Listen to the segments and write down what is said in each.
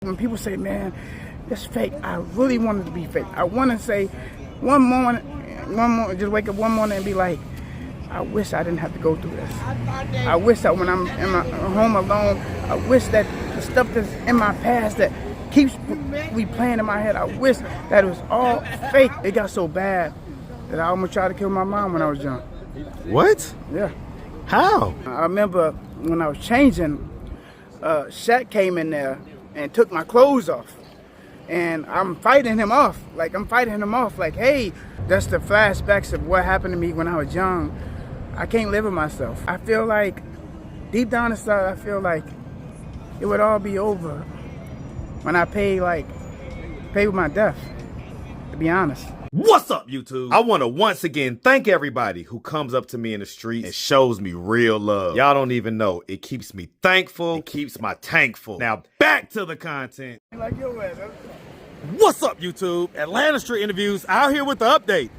when people say, man, it's fake, I really wanted to be fake. I want to say one morning, just wake up one morning and be like, I wish I didn't have to go through this. I wish that when I'm in my home alone, I wish that the stuff that's in my past that keeps replaying in my head, I wish that it was all fake. It got so bad that I almost tried to kill my mom when I was young. What? Yeah. How? I remember when I was changing, Shaq came in there and took my clothes off. And I'm fighting him off. Like, hey, that's the flashbacks of what happened to me when I was young. I can't live with myself. I feel like, deep down inside, I feel like it would all be over when I pay with my death, to be honest. What's up, YouTube? I want to once again thank everybody who comes up to me in the streets and shows me real love. Y'all don't even know. It keeps me thankful. It keeps my tank full. Now, back to the content. What's up, YouTube? Atlanta Street Interviews out here with the update.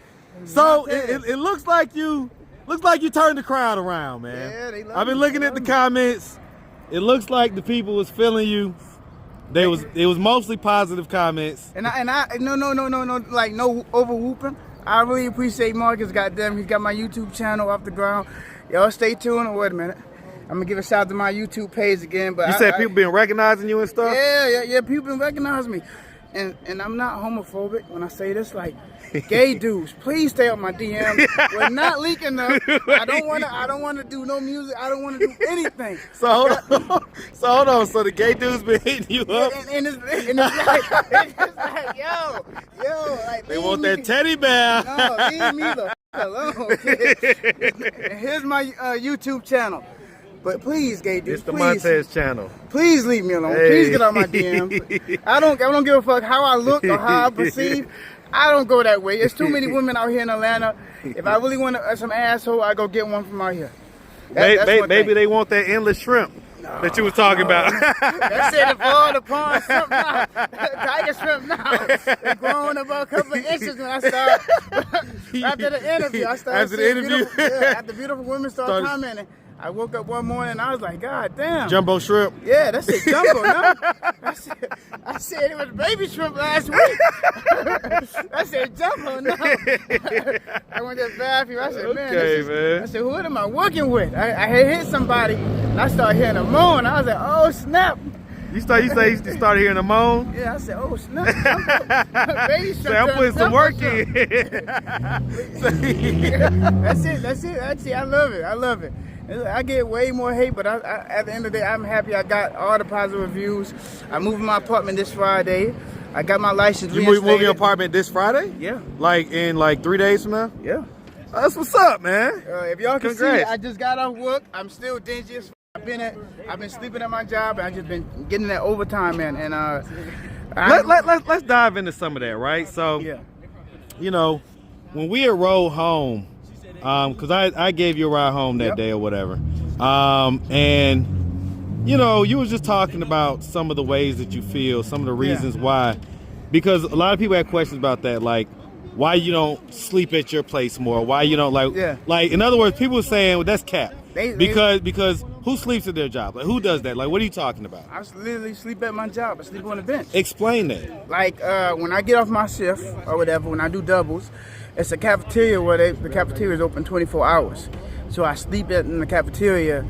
So, it looks like you turned the crowd around, man. Yeah, they love I've been me, looking at the comments. It looks like the people was feeling you. It was mostly positive comments. And I no, like no over whooping. I really appreciate Marcus. Goddamn, he's got my YouTube channel off the ground. Y'all stay tuned. Oh, wait a minute. I'm gonna give a shout out to my YouTube page again. But you said people been recognizing you and stuff. Yeah. People been recognizing me, and I'm not homophobic when I say this. Like, gay dudes, please stay on my DM. We're not leaking them. I don't want to do no music. I don't want to do anything. So hold on. So the gay dudes been hitting you up. And it's like, yo, like, they want that teddy bear. No, leave me the alone. And here's my YouTube channel. But please, gay dudes, it's the Montez channel. Please leave me alone. Hey. Please get on my DM. I don't give a fuck how I look or how I perceive. I don't go that way. There's too many women out here in Atlanta. If I really want some asshole, I go get one from out here. Maybe they want that endless shrimp that you was talking about. That's it, the Florida pond shrimp now. Tiger shrimp now. They're growing about a couple of inches when I start. After the interview, after beautiful women start commenting. I woke up one morning and I was like, God damn. Jumbo shrimp? Yeah, that's it, jumbo, no? I said it was baby shrimp last week. I said jumbo, no? I went to the bathroom, I said, man. I said, who am I working with? I had hit somebody and I started hearing a moan. I was like, oh, snap. You started hearing a moan? Yeah, I said, oh, snap. Baby shrimp. I'm putting some work in. That's it. I love it. I get way more hate, but at the end of the day, I'm happy I got all the positive reviews. I'm moving my apartment this Friday. I got my license reinstated. You move your apartment this Friday? Yeah. Like in 3 days from now? Yeah. That's what's up, man. If y'all can see, I just got off work. I'm still dingy as I've been sleeping at my job, and I've just been getting that overtime, man. And let's dive into some of that, right? So, you know, when we rode home, because I gave you a ride home that day or whatever, and you know, you was just talking about some of the ways that you feel, some of the reasons why, because a lot of people had questions about that, like why you don't sleep at your place more, why you don't like in other words, people were saying, well, that's cap. Because who sleeps at their job? Like, who does that? Like, what are you talking about? I literally sleep at my job. I sleep on the bench. Explain that. Like, when I get off my shift or whatever, when I do doubles, it's a cafeteria where the cafeteria is open 24 hours. So I sleep in the cafeteria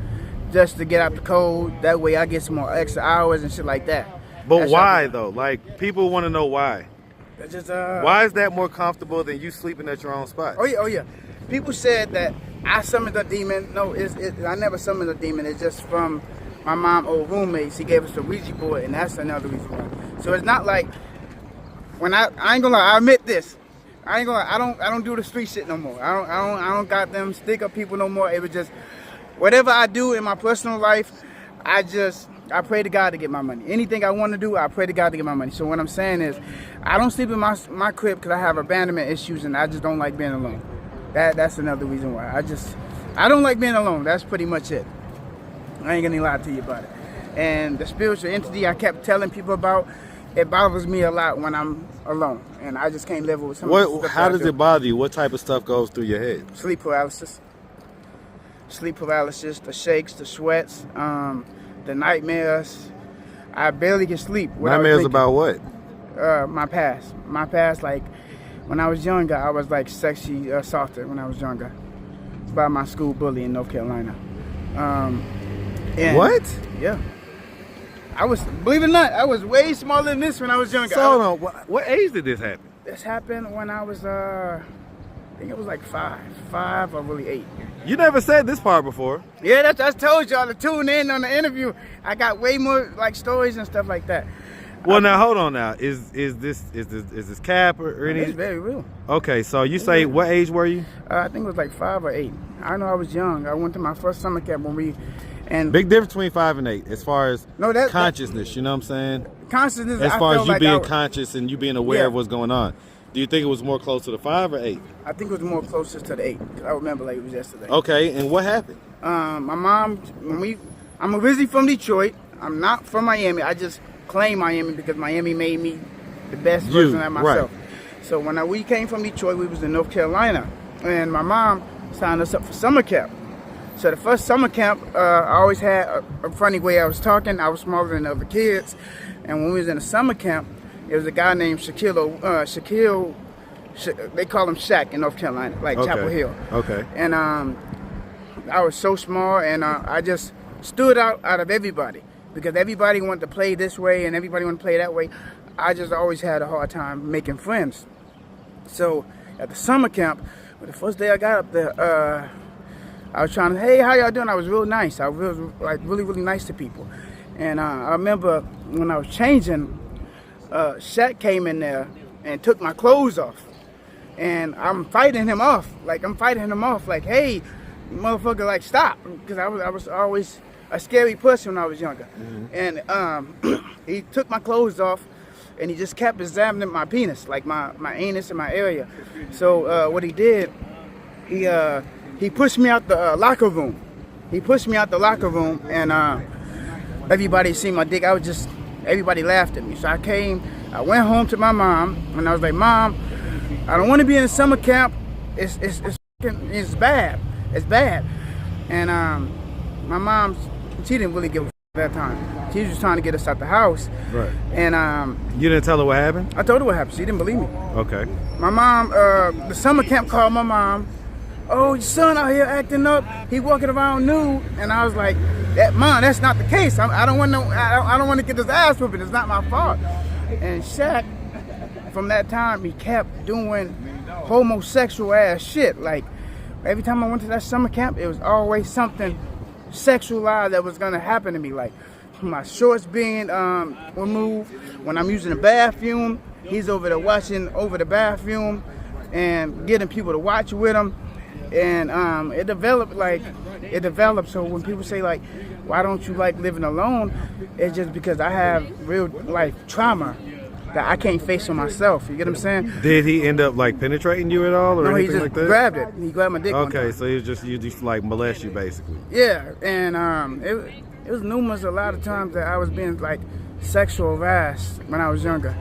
just to get out the cold. That way I get some more extra hours and shit like that. But why, though? Like, people want to know why. Just, why is that more comfortable than you sleeping at your own spot? Oh, yeah. People said that I summoned a demon. No, I never summoned a demon. It's just from my mom's old roommate. She gave us a Ouija board, and that's another reason why. So it's not like, when I ain't gonna lie, I admit this. I ain't gonna lie, I don't do the street shit no more. I don't got them stick up people no more. It was just, whatever I do in my personal life, I pray to God to get my money. Anything I want to do, I pray to God to get my money. So what I'm saying is, I don't sleep in my crib because I have abandonment issues and I just don't like being alone. That's another reason why. I don't like being alone. That's pretty much it. I ain't gonna lie to you about it. And the spiritual entity I kept telling people about, it bothers me a lot when I'm alone. And I just can't live with some of the stuff. How does it bother you? What type of stuff goes through your head? Sleep paralysis, the shakes, the sweats, the nightmares. I barely can sleep. Nightmares about what? My past. My past, like, when I was younger, I was, like, sexually assaulted when I was younger by my school bully in North Carolina. What? Yeah. I was, believe it or not, I was way smaller than this when I was younger. So, hold on. What age did this happen? This happened when I was, I think it was like 5 or really 8. You never said this part before. Yeah, I told y'all to tune in on the interview. I got way more like stories and stuff like that. Well, now hold on. Now is this cap or anything? It's very real. Okay, so you say what age were you? I think it was like 5 or 8. I know I was young. I went to my first summer camp and big difference between 5 and 8 as far as consciousness. You know what I'm saying? Consciousness. As far as you being conscious and you being aware of what's going on. Do you think it was more close to the 5 or 8? I think it was more closer to the 8. I remember like it was yesterday. Okay, and what happened? My mom, I'm originally from Detroit. I'm not from Miami. I just claim Miami because Miami made me the best version of myself. Right. So when we came from Detroit, we was in North Carolina, and my mom signed us up for summer camp. So the first summer camp, I always had a funny way I was talking. I was smaller than the other kids, and when we was in the summer camp, there was a guy named Shaquille, they call him Shaq in North Carolina, like Chapel Hill. Okay. And I was so small, and I just stood out of everybody because everybody wanted to play this way and everybody wanted to play that way. I just always had a hard time making friends. So at the summer camp, the first day I got up there, I was trying to, hey, how y'all doing? I was real nice. I was like really nice to people. And I remember when I was changing, Shaq came in there and took my clothes off, and I'm fighting him off. Like, hey, motherfucker, like, stop, because I was always a scary person when I was younger. Mm-hmm. And he took my clothes off, and he just kept examining my penis, like my anus in my area. So what he did, he pushed me out the locker room. And everybody seen my dick. Everybody laughed at me. So I went home to my mom, and I was like, Mom, I don't want to be in a summer camp. It's bad. It's bad. And my mom, she didn't really give a at that time. She was just trying to get us out the house. Right. And you didn't tell her what happened? I told her what happened. She didn't believe me. Okay. My mom, the summer camp called my mom. Oh, your son out here acting up. He walking around nude, and I was like, Mom, that's not the case. I don't want to get his ass whooping. It's not my fault. And Shaq, from that time, he kept doing homosexual ass shit. Like, every time I went to that summer camp, it was always something sexualized that was gonna happen to me. Like my shorts being removed. When I'm using the bathroom, he's over there watching over the bathroom and getting people to watch with him. And it developed. So when people say like, why don't you like living alone? It's just because I have real life trauma that I can't face on myself. You get what I'm saying? Did he end up like penetrating you at all or anything like that? No, he just grabbed it. He grabbed my dick. Okay, so you just like molest you basically. Yeah, and it was numerous a lot of times that I was being like sexual harassed when I was younger.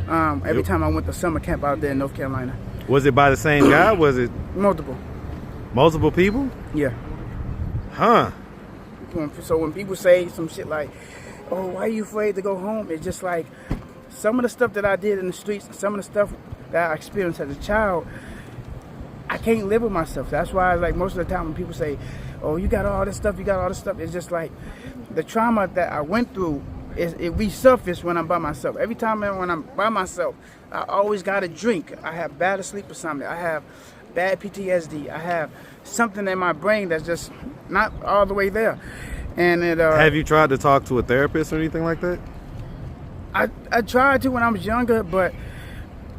Every time I went to summer camp out there in North Carolina. Was it by the same guy? Was it multiple people? Yeah. Huh. So when people say some shit like, oh, why are you afraid to go home? It's just like some of the stuff that I did in the streets, some of the stuff that I experienced as a child, I can't live with myself. That's why, like, most of the time when people say, oh, you got all this stuff, it's just like the trauma that I went through, it resurfaced when I'm by myself. Every time when I'm by myself, I always got a drink. I have bad sleep or something. I have bad PTSD. I have something in my brain that's just not all the way there. And have you tried to talk to a therapist or anything like that? I tried to when I was younger, but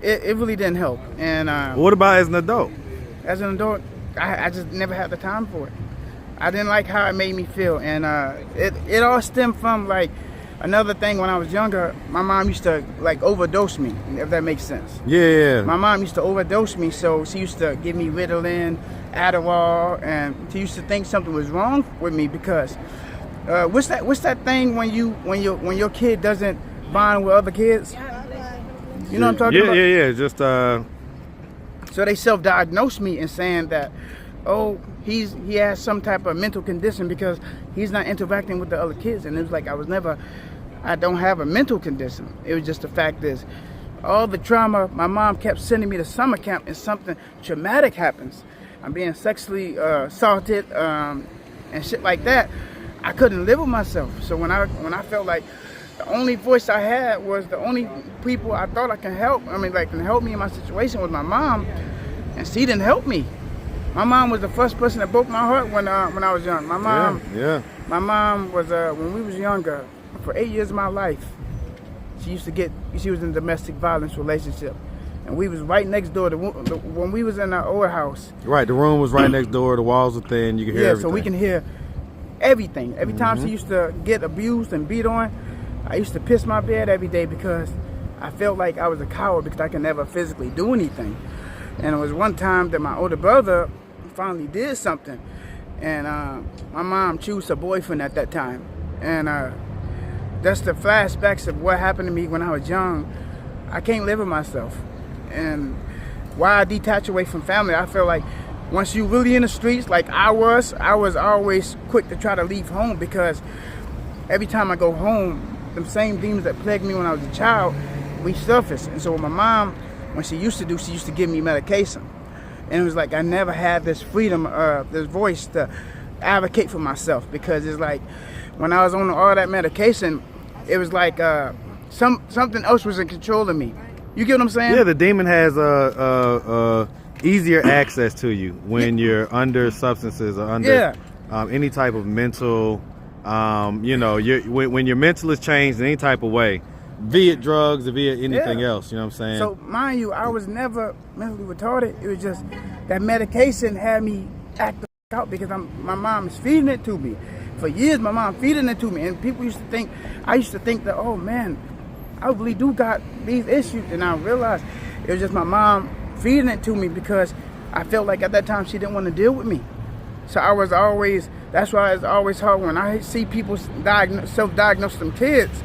it really didn't help. And what about as an adult? As an adult, I just never had the time for it. I didn't like how it made me feel, and it all stemmed from like another thing. When I was younger, my mom used to like overdose me, if that makes sense. Yeah. My mom used to overdose me, so she used to give me Ritalin, Adderall, and she used to think something was wrong with me because what's that thing when your kid doesn't bond with other kids? You know what I'm talking about? Yeah. Just So they self-diagnosed me and saying that, oh, he has some type of mental condition because he's not interacting with the other kids. And it was like I was never I don't have a mental condition. It was just the fact is, all the trauma, my mom kept sending me to summer camp and something traumatic happens. I'm being sexually assaulted and shit like that. I couldn't live with myself. So when I felt like the only voice I had was the only people I thought I can help, can help me in my situation was my mom, and she didn't help me. My mom was the first person that broke my heart when I was young. My mom was, when we was younger, for 8 years of my life, she was in a domestic violence relationship. And we was right next door to when we was in our old house. Right, the room was right next door, the walls were thin, you could hear everything. So we can hear everything. Every time she used to get abused and beat on, I used to piss my bed every day because I felt like I was a coward because I could never physically do anything. And it was one time that my older brother finally did something, and my mom chose her boyfriend at that time. And that's the flashbacks of what happened to me when I was young. I can't live with myself. And why I detach away from family, I feel like once you really in the streets like I was always quick to try to leave home because every time I go home, them same demons that plagued me when I was a child resurface. And so my mom, when she used to give me medication. And it was like I never had this freedom, this voice to advocate for myself, because it's like when I was on all that medication, it was like something else was in control of me. You get what I'm saying? Yeah, the demon has easier access to you when you're under substances or under any type of mental, when your mental is changed in any type of way, via drugs or via anything else, you know what I'm saying? So, mind you, I was never mentally retarded. It was just that medication had me act out because my mom is feeding it to me. For years, my mom feeding it to me. And people I used to think that, oh man, I really do got these issues. And I realized it was just my mom feeding it to me because I felt like at that time she didn't want to deal with me. So that's why it's always hard when I see people self-diagnose them kids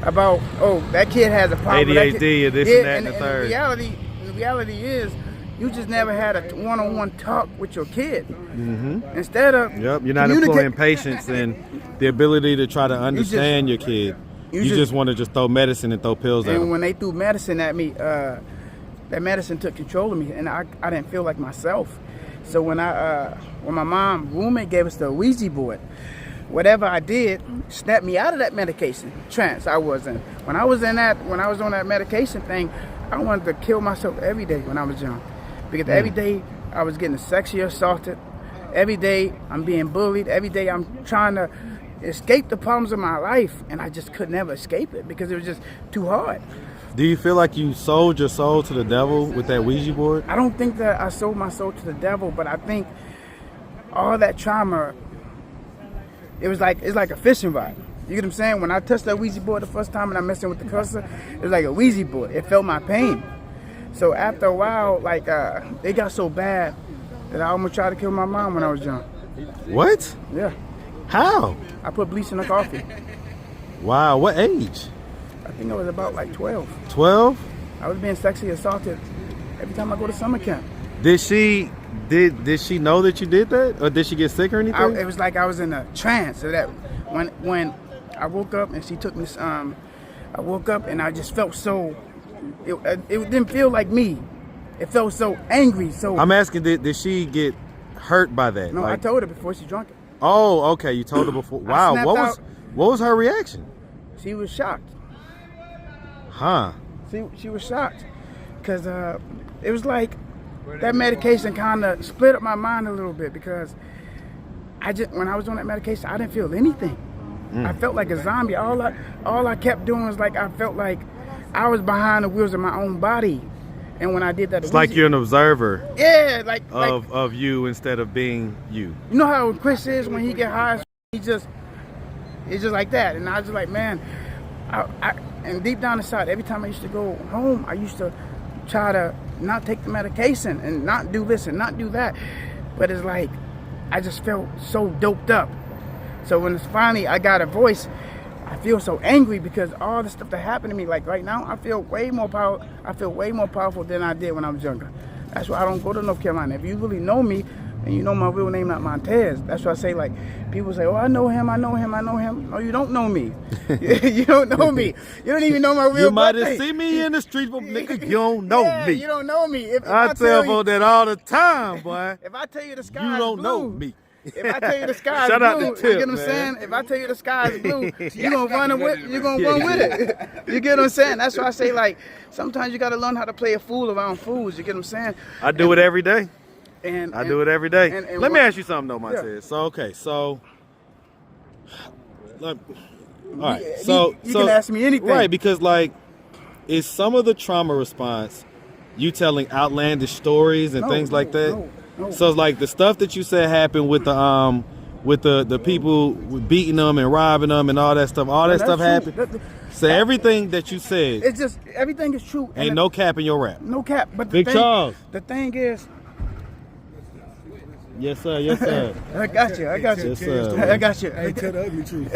about, oh, that kid has a problem. ADHD or this and that and the third. The reality is, you just never had a one-on-one talk with your kid. Mm-hmm. Instead of you're not employing patience and the ability to try to understand your kid. You just want to just throw medicine and throw pills at them. And when they threw medicine at me, that medicine took control of me, and I didn't feel like myself. So when my mom roommate gave us the Ouija board, whatever I did snapped me out of that medication trance I was in. When I was on that medication thing, I wanted to kill myself every day when I was young, because every day I was getting sexually assaulted. Every day I'm being bullied. Every day I'm trying to escape the problems of my life, and I just could never escape it because it was just too hard. Do you feel like you sold your soul to the devil with that Ouija board? I don't think that I sold my soul to the devil, but I think all that trauma, it's like a fishing rod. You get what I'm saying? When I touched that Ouija board the first time and I'm messing with the cursor, it was like a Ouija board. It felt my pain. So after a while, it got so bad that I almost tried to kill my mom when I was young. What? Yeah. How? I put bleach in the coffee. Wow, what age? I think I was about 12. 12? I was being sexually assaulted every time I go to summer camp. Did she know that you did that? Or did she get sick or anything? It was like I was in a trance. So that when I woke up and she took me, I woke up and I just felt so, it didn't feel like me. It felt so angry. So I'm asking, did she get hurt by that? No, I told her before she drank it. Oh, okay. You told her before. Wow. What was her reaction? She was shocked. Huh. She was shocked because it was like that medication kind of split up my mind a little bit, because when I was on that medication, I didn't feel anything. I felt like a zombie. All I kept doing was I felt like I was behind the wheels of my own body. And when I did that, it's like you're an observer. Yeah, of you instead of being you. You know how Chris is when he get high? It's just like that. And I was just like, man, and deep down inside, every time I used to go home, I used to try to not take the medication and not do this and not do that. But it's like I just felt so doped up. So when finally I got a voice, I feel so angry because all the stuff that happened to me, like right now, I feel way more powerful than I did when I was younger. That's why I don't go to North Carolina. If you really know me, And you know my real name not Montez. That's why I say, like, people say, oh, I know him. No, you don't know me. You don't know me. You don't even know my real You might have birthday. seen me in the street, but nigga, you don't know me. You don't know me. If I tell folks that all the time, boy. If I tell you the sky you is don't blue, know me. If I tell you the sky is Shout out blue, to you Tip, get what I'm man. saying? If I tell you the sky is blue, you're gonna run with it. You get what I'm saying? That's why I say, like, sometimes you gotta learn how to play a fool around fools. You get what I'm saying? I do it every day. I do it every day. Let me ask you something though, Montez. Yeah. So all right. You can ask me anything. Right, because like, is some of the trauma response you telling outlandish stories and things like that? No. So it's like the stuff that you said happened with the people beating them and robbing them and all that stuff. All that stuff happened. So everything that you said, it's just everything is true. Ain't no cap in your rap. No cap. But Big Charles. The thing is, yes sir. I got you. Yes, sir. I got you. Hey, tell the ugly truth.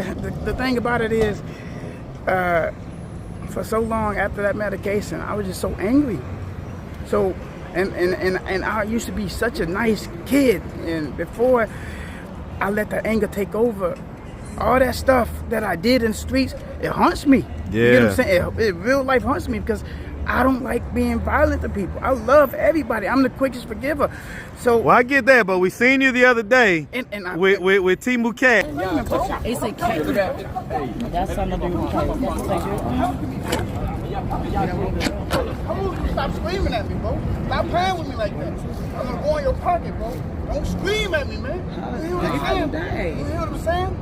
The thing about it is, for so long after that medication, I was just so angry. So, and I used to be such a nice kid, and before I let the anger take over, all that stuff that I did in the streets, it haunts me. Yeah. You know what I'm saying? It real life haunts me because I don't like being violent to people. I love everybody. I'm the quickest forgiver. So well, I get that, but we seen you the other day with Timu Cat. It's a cake. That's something to do with Stop screaming at me, bro. Stop playing with me like that. I'm gonna go in your pocket, bro. Don't scream at me, man. You hear what I'm saying? You hear what I'm saying?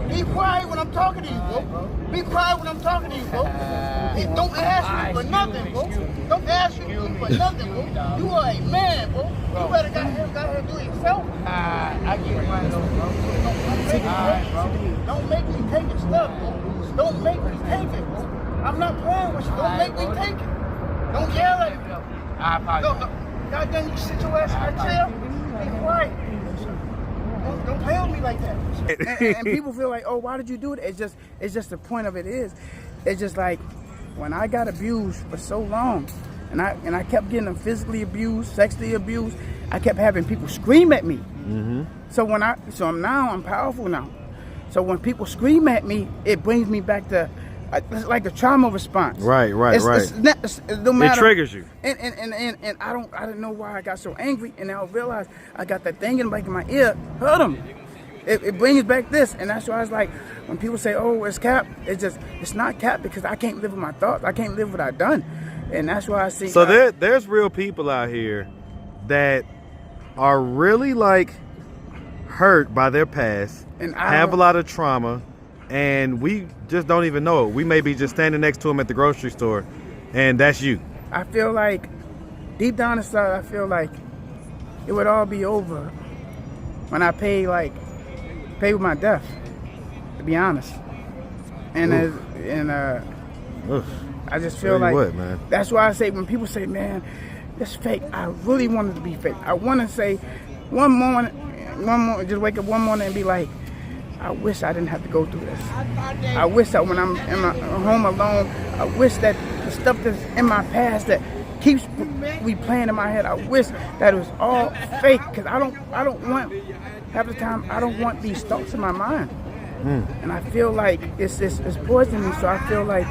Be quiet when I'm talking to you, bro. Be quiet when I'm talking to you, bro. Don't ask me for nothing, bro. Don't ask me for nothing, bro. You are a man, bro. You better got here and do it yourself. I get one of those, bro. Don't make me take your stuff, bro. Don't make me take it, bro. I'm not playing with you. Don't make me take it. Don't yell at me. Goddamn, you sit your ass in that chair. Be quiet. Don't play with me like that. And people feel like, oh, why did you do it? It's just the point of it is, it's just like when I got abused for so long, and I kept getting them physically abused, sexually abused. I kept having people scream at me. Mm-hmm. So I'm powerful now. So when people scream at me, it brings me back to. It's like a trauma response. Right. It's no matter, it triggers you. And I didn't know why I got so angry, and now I realized I got that thing in the back of my ear. Hurt them. It brings back this, and that's why I was like, when people say, "Oh, it's cap," it's not cap because I can't live with my thoughts. I can't live what I've done, and that's why I see. So there's real people out here that are really like hurt by their past and have a lot of trauma. And we just don't even know it. We may be just standing next to him at the grocery store, and that's you. I feel like, deep down inside, I feel like it would all be over when I pay with my death, to be honest. And I just feel like what, man? That's why I say when people say, "Man, it's fake," I really want it to be fake. I want to say one morning, just wake up one morning and be like, I wish I didn't have to go through this. I wish that when I'm in my home alone, I wish that the stuff that's in my past that keeps replaying in my head, I wish that it was all fake. Because I don't want, half the time, I don't want these thoughts in my mind. And I feel like it's poisoning me, so I feel like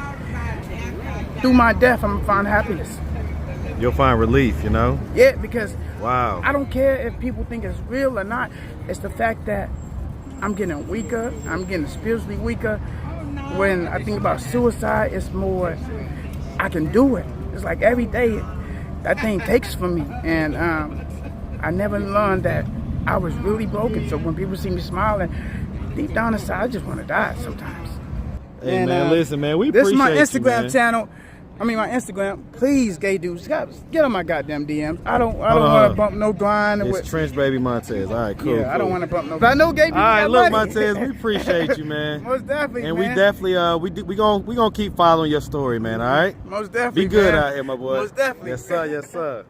through my death, I'm going to find happiness. You'll find relief, you know? Yeah, because wow. I don't care if people think it's real or not. It's the fact that I'm getting weaker. I'm getting spiritually weaker. When I think about suicide, it's more, I can do it. It's like every day, that thing takes from me. And I never learned that I was really broken. So when people see me smiling, deep down inside, I just want to die sometimes. Hey, man, listen, man, we this appreciate you, This is my Instagram man. channel. I mean, my Instagram. Please, gay dudes, get on my goddamn DMs. I don't want to bump no grind. It's Trench Baby Montez. All right, cool. Yeah, I don't want to bump no. But I know gay people. All right, got look, money. Montez, we appreciate you, man. Most definitely, and man. we definitely, we gonna keep following your story, man. All right. Most definitely. Be good man. out here, my boy. Most definitely. Yes, sir. Yes, sir.